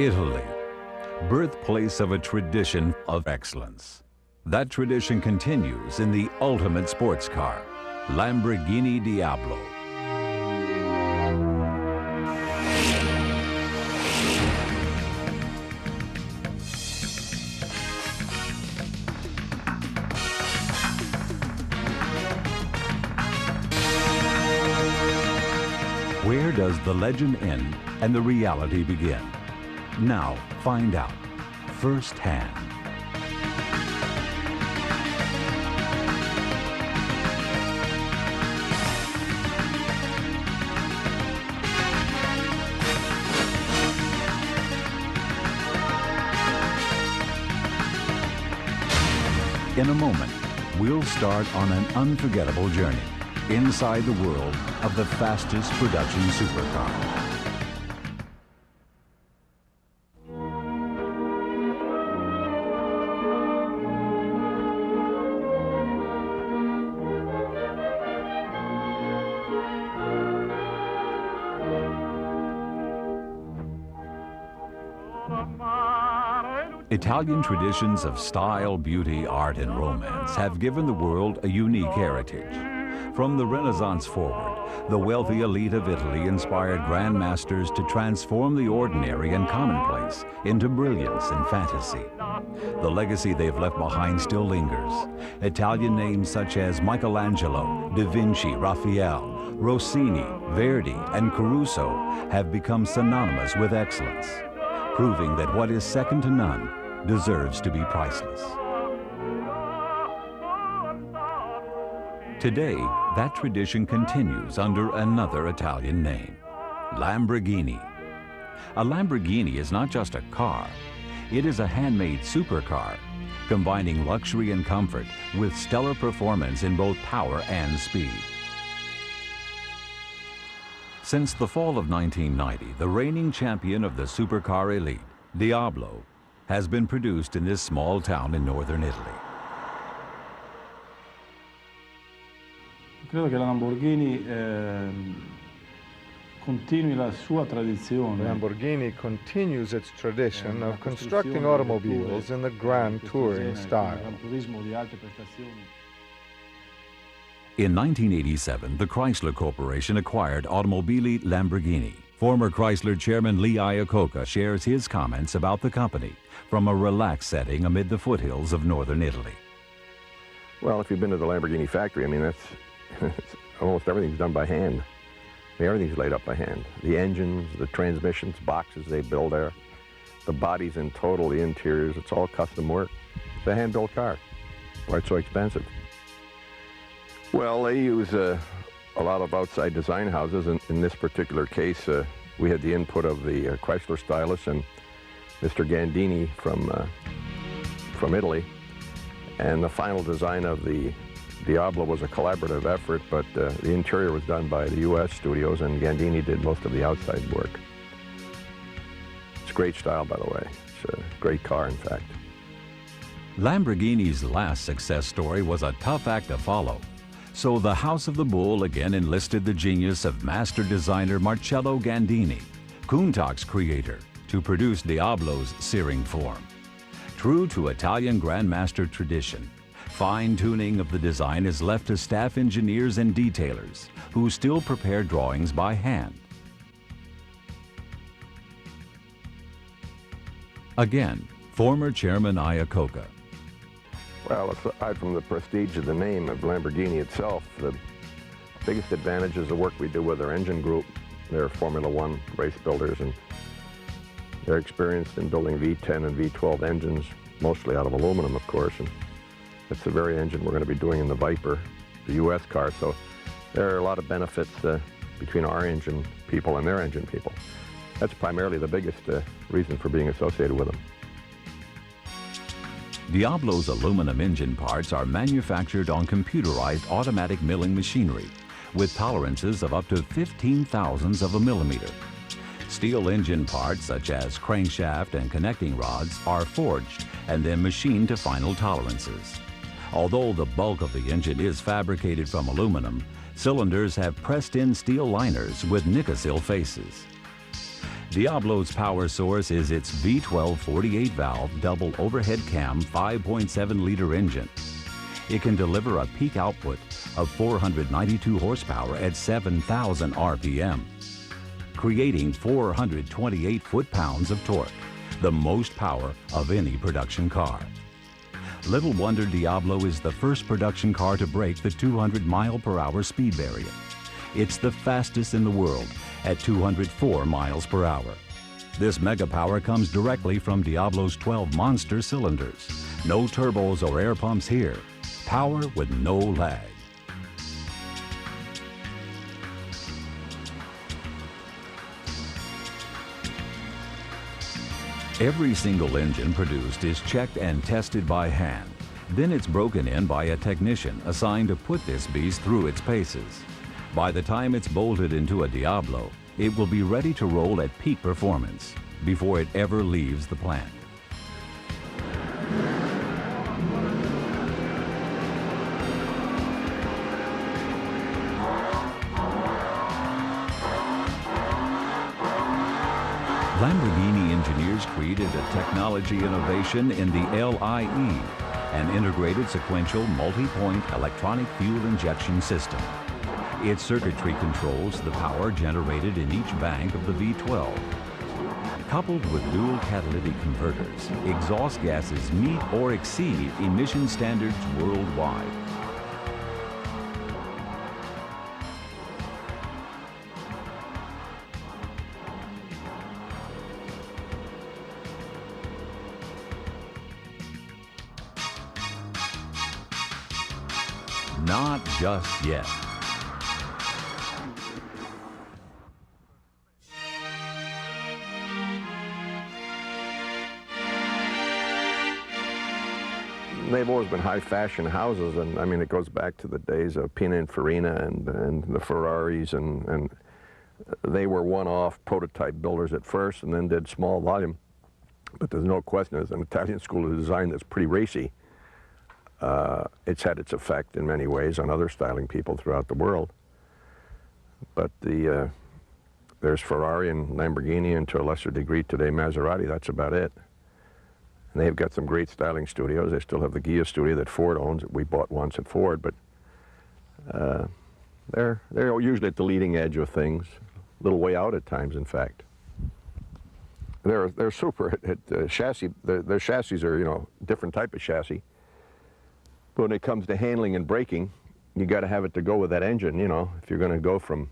Italy, birthplace of a tradition of excellence. That tradition continues in the ultimate sports car, Lamborghini Diablo. Where does the legend end and the reality begin? Now, find out firsthand. In a moment, we'll start on an unforgettable journey inside the world of the fastest production supercar. Italian traditions of style, beauty, art, and romance have given the world a unique heritage. From the Renaissance forward, the wealthy elite of Italy inspired grandmasters to transform the ordinary and commonplace into brilliance and fantasy. The legacy they've left behind still lingers. Italian names such as Michelangelo, Da Vinci, Raphael, Rossini, Verdi, and Caruso have become synonymous with excellence, proving that what is second to none deserves to be priceless. Today, that tradition continues under another Italian name, Lamborghini. A Lamborghini is not just a car, it is a handmade supercar, combining luxury and comfort with stellar performance in both power and speed. Since the fall of 1990, the reigning champion of the supercar elite, Diablo, has been produced in this small town in northern Italy. Credo che la Lamborghini continui la sua tradizione. Lamborghini continues its tradition of constructing automobiles in the grand touring style. In 1987, the Chrysler Corporation acquired Automobili Lamborghini. Former Chrysler chairman Lee Iacocca shares his comments about the company from a relaxed setting amid the foothills of northern Italy. Well, if you've been to the Lamborghini factory, I mean, that's almost everything's done by hand. Everything's laid up by hand. The engines, the transmissions, boxes they build there, the bodies in total, the interiors, it's all custom work. It's a hand-built car. Why it's so expensive? Well, they use a lot of outside design houses. In this particular case, we had the input of the Chrysler stylist and Mr. Gandini from Italy. And the final design of the Diablo was a collaborative effort, but the interior was done by the U.S. studios, and Gandini did most of the outside work. It's great style, by the way. It's a great car, in fact. Lamborghini's last success story was a tough act to follow. So the House of the Bull again enlisted the genius of master designer Marcello Gandini, Countach's creator, to produce Diablo's searing form. True to Italian Grandmaster tradition, fine-tuning of the design is left to staff engineers and detailers who still prepare drawings by hand. Again, former Chairman Iacocca. Well, aside from the prestige of the name of Lamborghini itself, the biggest advantage is the work we do with our engine group. They're Formula One race builders, and they're experienced in building V10 and V12 engines, mostly out of aluminum, of course, and it's the very engine we're going to be doing in the Viper, the U.S. car, so there are a lot of benefits between our engine people and their engine people. That's primarily the biggest reason for being associated with them. Diablo's aluminum engine parts are manufactured on computerized automatic milling machinery with tolerances of up to 15 thousandths of a millimeter. Steel engine parts such as crankshaft and connecting rods are forged and then machined to final tolerances. Although the bulk of the engine is fabricated from aluminum, cylinders have pressed-in steel liners with Nicosil faces. Diablo's power source is its V12 48-valve double overhead cam 5.7-liter engine. It can deliver a peak output of 492 horsepower at 7,000 RPM, creating 428 foot-pounds of torque, the most power of any production car. Little wonder Diablo is the first production car to break the 200-mile-per-hour speed barrier. It's the fastest in the world at 204 miles per hour. This mega power comes directly from Diablo's 12 monster cylinders. No turbos or air pumps here. Power with no lag. Every single engine produced is checked and tested by hand. Then it's broken in by a technician assigned to put this beast through its paces. By the time it's bolted into a Diablo, it will be ready to roll at peak performance before it ever leaves the plant. Lamborghini engineers created a technology innovation in the LIE, an integrated sequential multi-point electronic fuel injection system. Its circuitry controls the power generated in each bank of the V12. Coupled with dual catalytic converters, exhaust gases meet or exceed emission standards worldwide. Not just yet. They've always been high fashion houses, and I mean, it goes back to the days of Pininfarina and the Ferraris, and they were one-off prototype builders at first and then did small volume. But there's no question, as an Italian school of design that's pretty racy, it's had its effect in many ways on other styling people throughout the world. But there's Ferrari and Lamborghini, and to a lesser degree today Maserati, that's about it. And they've got some great styling studios. They still have the Ghia studio that Ford owns, that we bought once at Ford, but they're usually at the leading edge of things, a little way out at times, in fact. They're super at chassis. Their chassis are, you know, different type of chassis. But when it comes to handling and braking, you got to have it to go with that engine, you know. If you're going to go from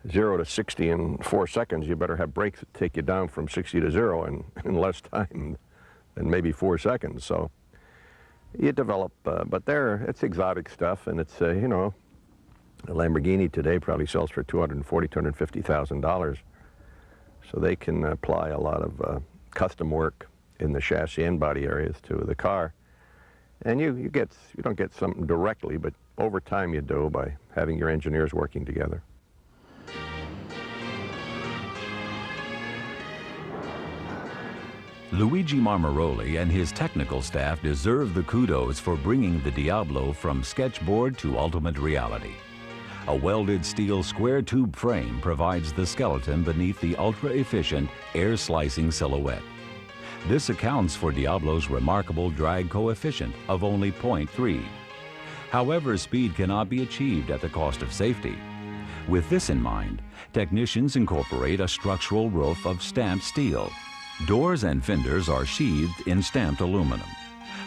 0 to 60 in 4 seconds, you better have brakes that take you down from 60 to 0 in less time than maybe 4 seconds. So you develop, but it's exotic stuff, and it's, you know, a Lamborghini today probably sells for $240,000, $250,000. So they can apply a lot of custom work in the chassis and body areas to the car. And you don't get something directly, but over time you do by having your engineers working together. Luigi Marmaroli and his technical staff deserve the kudos for bringing the Diablo from sketchboard to ultimate reality. A welded steel square tube frame provides the skeleton beneath the ultra-efficient air-slicing silhouette. This accounts for Diablo's remarkable drag coefficient of only 0.3. However, speed cannot be achieved at the cost of safety. With this in mind, technicians incorporate a structural roof of stamped steel. Doors and fenders are sheathed in stamped aluminum.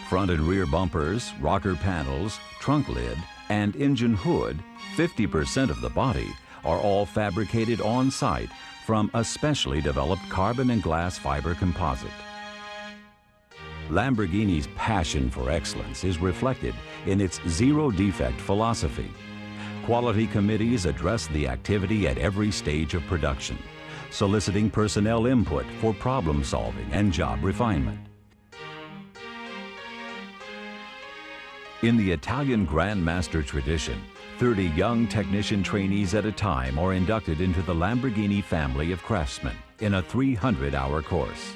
Front and rear bumpers, rocker panels, trunk lid, and engine hood, 50% of the body, are all fabricated on-site from a specially developed carbon and glass fiber composite. Lamborghini's passion for excellence is reflected in its zero-defect philosophy. Quality committees address the activity at every stage of production, soliciting personnel input for problem solving and job refinement. In the Italian Grand Master tradition, 30 young technician trainees at a time are inducted into the Lamborghini family of craftsmen in a 300-hour course.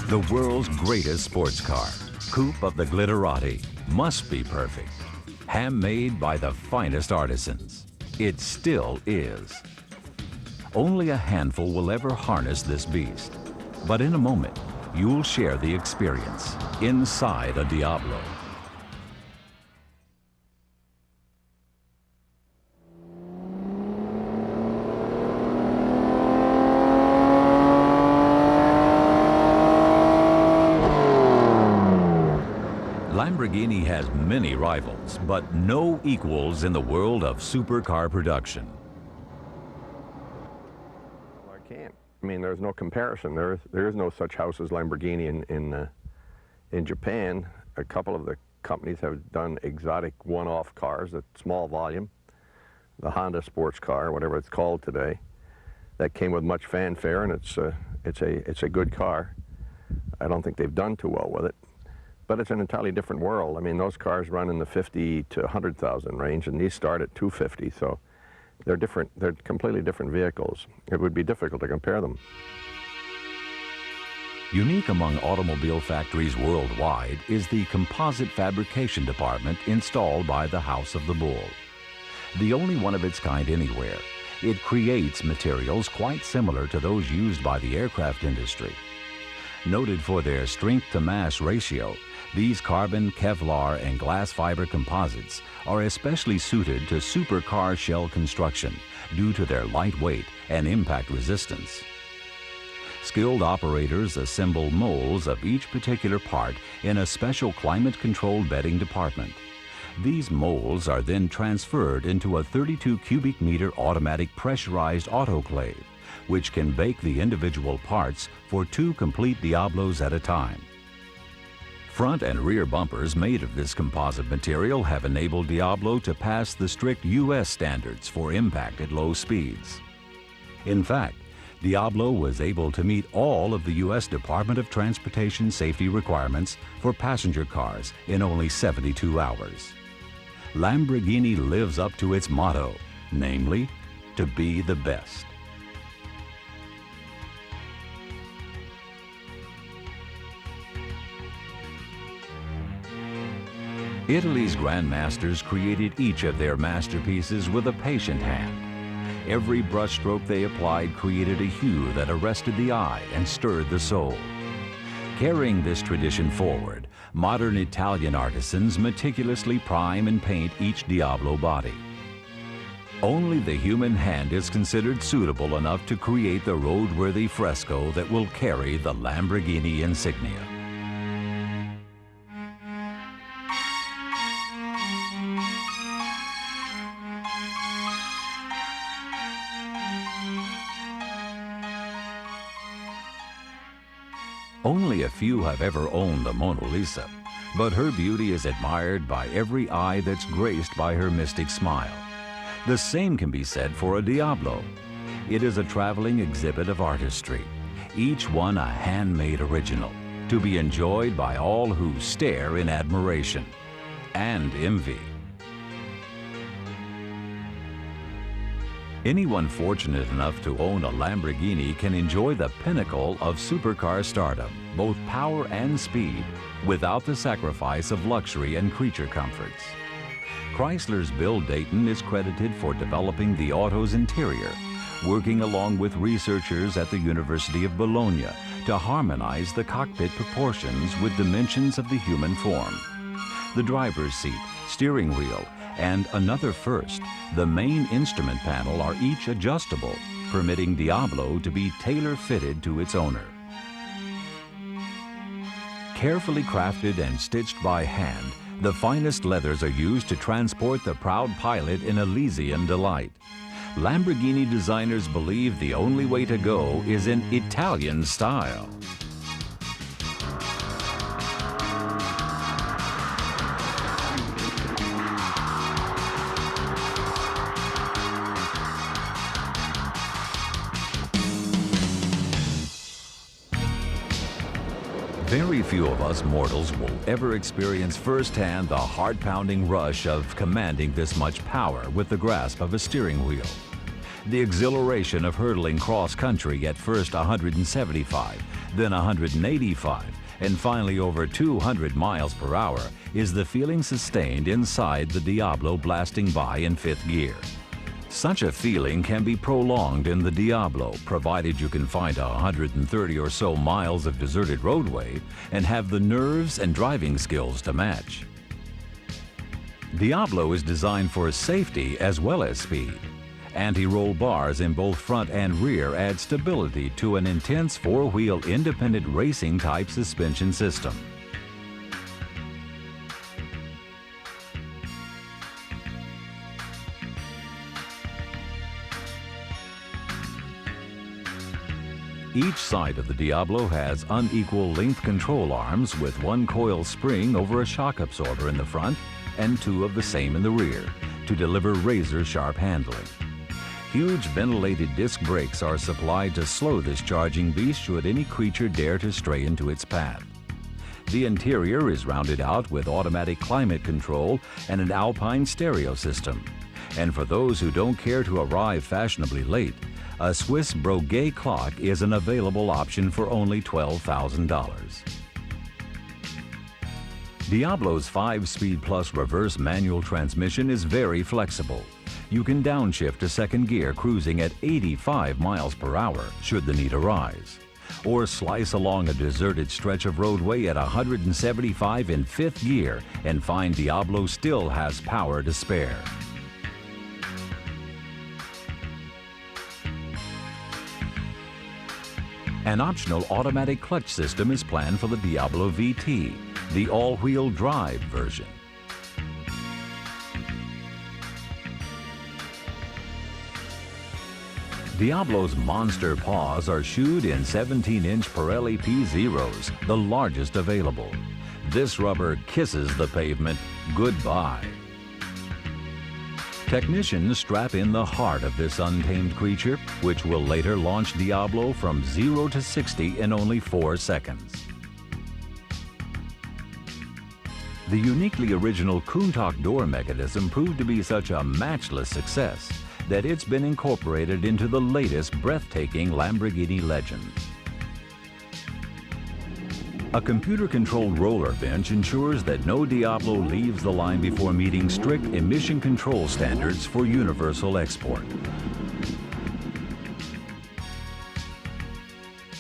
The world's greatest sports car, Coupe of the Glitterati, must be perfect. Handmade by the finest artisans. It still is. Only a handful will ever harness this beast. But in a moment, you'll share the experience inside a Diablo. Lamborghini has many rivals, but no equals in the world of supercar production. I can't. I mean, there's no comparison. There is no such house as Lamborghini in Japan. A couple of the companies have done exotic one-off cars at small volume. The Honda sports car, whatever it's called today, that came with much fanfare, and it's a good car. I don't think they've done too well with it. But it's an entirely different world. I mean, those cars run in the 50 to 100,000 range, and these start at 250, so they're different. They're completely different vehicles. It would be difficult to compare them. Unique among automobile factories worldwide is the composite fabrication department installed by the House of the Bull. The only one of its kind anywhere, it creates materials quite similar to those used by the aircraft industry. Noted for their strength-to-mass ratio, these carbon, Kevlar, and glass fiber composites are especially suited to supercar shell construction due to their lightweight and impact resistance. Skilled operators assemble molds of each particular part in a special climate-controlled bedding department. These molds are then transferred into a 32 cubic meter automatic pressurized autoclave, which can bake the individual parts for 2 complete Diablos at a time. Front and rear bumpers made of this composite material have enabled Diablo to pass the strict U.S. standards for impact at low speeds. In fact, Diablo was able to meet all of the U.S. Department of Transportation safety requirements for passenger cars in only 72 hours. Lamborghini lives up to its motto, namely, to be the best. Italy's grandmasters created each of their masterpieces with a patient hand. Every brushstroke they applied created a hue that arrested the eye and stirred the soul. Carrying this tradition forward, modern Italian artisans meticulously prime and paint each Diablo body. Only the human hand is considered suitable enough to create the roadworthy fresco that will carry the Lamborghini insignia. Only a few have ever owned the Mona Lisa, but her beauty is admired by every eye that's graced by her mystic smile. The same can be said for a Diablo. It is a traveling exhibit of artistry, each one a handmade original, to be enjoyed by all who stare in admiration and envy. Anyone fortunate enough to own a Lamborghini can enjoy the pinnacle of supercar stardom, both power and speed, without the sacrifice of luxury and creature comforts. Chrysler's Bill Dayton is credited for developing the auto's interior, working along with researchers at the University of Bologna to harmonize the cockpit proportions with dimensions of the human form. The driver's seat, steering wheel, and another first, the main instrument panel are each adjustable, permitting Diablo to be tailor-fitted to its owner. Carefully crafted and stitched by hand, the finest leathers are used to transport the proud pilot in Elysian delight. Lamborghini designers believe the only way to go is in Italian style. Very few of us mortals will ever experience firsthand the heart-pounding rush of commanding this much power with the grasp of a steering wheel. The exhilaration of hurtling cross-country at first 175, then 185, and finally over 200 miles per hour is the feeling sustained inside the Diablo blasting by in 5th gear. Such a feeling can be prolonged in the Diablo, provided you can find 130 or so miles of deserted roadway and have the nerves and driving skills to match. Diablo is designed for safety as well as speed. Anti-roll bars in both front and rear add stability to an intense 4-wheel independent racing type suspension system. Each side of the Diablo has unequal length control arms with one coil spring over a shock absorber in the front and 2 of the same in the rear to deliver razor-sharp handling. Huge ventilated disc brakes are supplied to slow this charging beast should any creature dare to stray into its path. The interior is rounded out with automatic climate control and an Alpine stereo system. And for those who don't care to arrive fashionably late, a Swiss Breguet clock is an available option for only $12,000. Diablo's 5-speed plus reverse manual transmission is very flexible. You can downshift to 2nd gear cruising at 85 miles per hour should the need arise, or slice along a deserted stretch of roadway at 175 in 5th gear and find Diablo still has power to spare. An optional automatic clutch system is planned for the Diablo VT, the all-wheel drive version. Diablo's monster paws are shoed in 17-inch Pirelli P0s, the largest available. This rubber kisses the pavement goodbye. Technicians strap in the heart of this untamed creature, which will later launch Diablo from 0 to 60 in only 4 seconds. The uniquely original Countach door mechanism proved to be such a matchless success that it's been incorporated into the latest breathtaking Lamborghini legend. A computer-controlled roller bench ensures that no Diablo leaves the line before meeting strict emission control standards for universal export.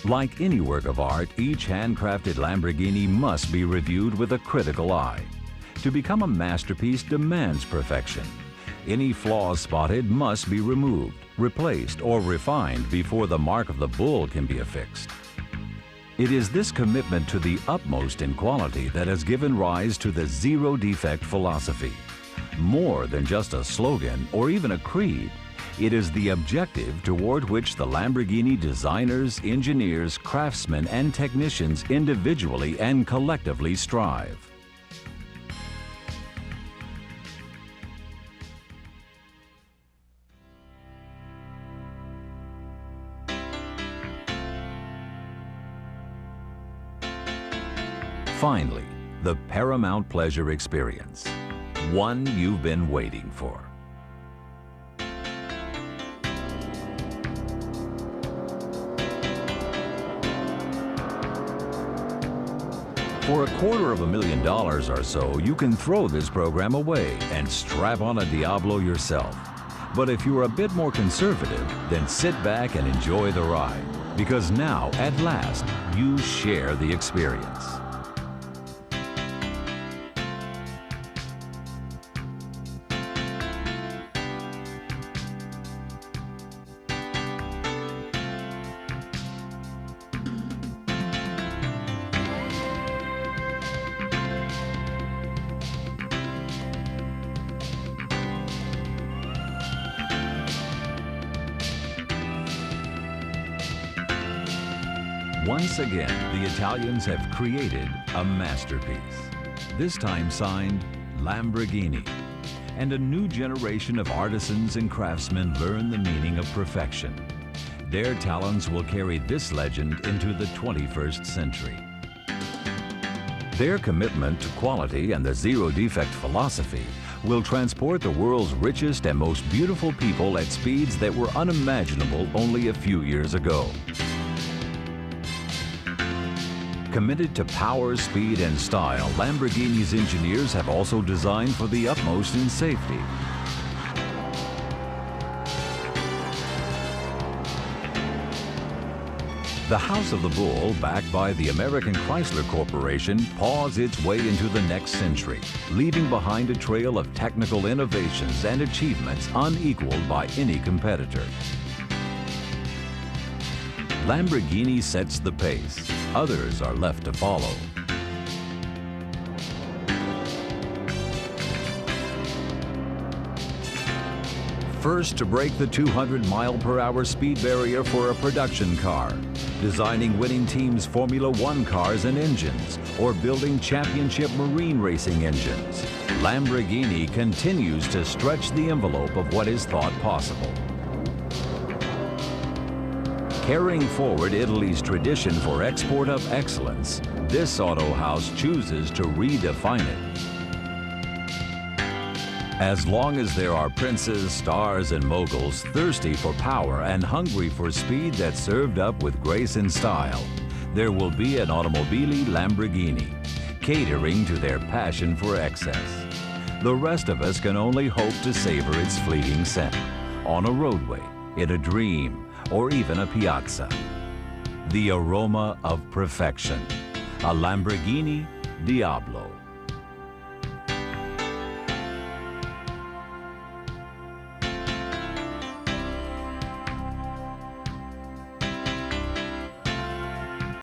Like any work of art, each handcrafted Lamborghini must be reviewed with a critical eye. To become a masterpiece demands perfection. Any flaws spotted must be removed, replaced, or refined before the mark of the bull can be affixed. It is this commitment to the utmost in quality that has given rise to the zero-defect philosophy. More than just a slogan or even a creed, it is the objective toward which the Lamborghini designers, engineers, craftsmen, and technicians individually and collectively strive. Finally, the paramount pleasure experience, one you've been waiting for. For $250,000 or so, you can throw this program away and strap on a Diablo yourself. But if you're a bit more conservative, then sit back and enjoy the ride, because now, at last, you share the experience. Once again, the Italians have created a masterpiece, this time signed Lamborghini. And a new generation of artisans and craftsmen learn the meaning of perfection. Their talents will carry this legend into the 21st century. Their commitment to quality and the zero-defect philosophy will transport the world's richest and most beautiful people at speeds that were unimaginable only a few years ago. Committed to power, speed, and style, Lamborghini's engineers have also designed for the utmost in safety. The House of the Bull, backed by the American Chrysler Corporation, paws its way into the next century, leaving behind a trail of technical innovations and achievements unequaled by any competitor. Lamborghini sets the pace. Others are left to follow. First to break the 200-mile-per-hour speed barrier for a production car, designing winning teams' Formula One cars and engines, or building championship marine racing engines, Lamborghini continues to stretch the envelope of what is thought possible. Carrying forward Italy's tradition for export of excellence, this auto house chooses to redefine it. As long as there are princes, stars, and moguls thirsty for power and hungry for speed that's served up with grace and style, there will be an Automobili Lamborghini, catering to their passion for excess. The rest of us can only hope to savor its fleeting scent, on a roadway, in a dream, or even a piazza. The aroma of perfection, a Lamborghini Diablo.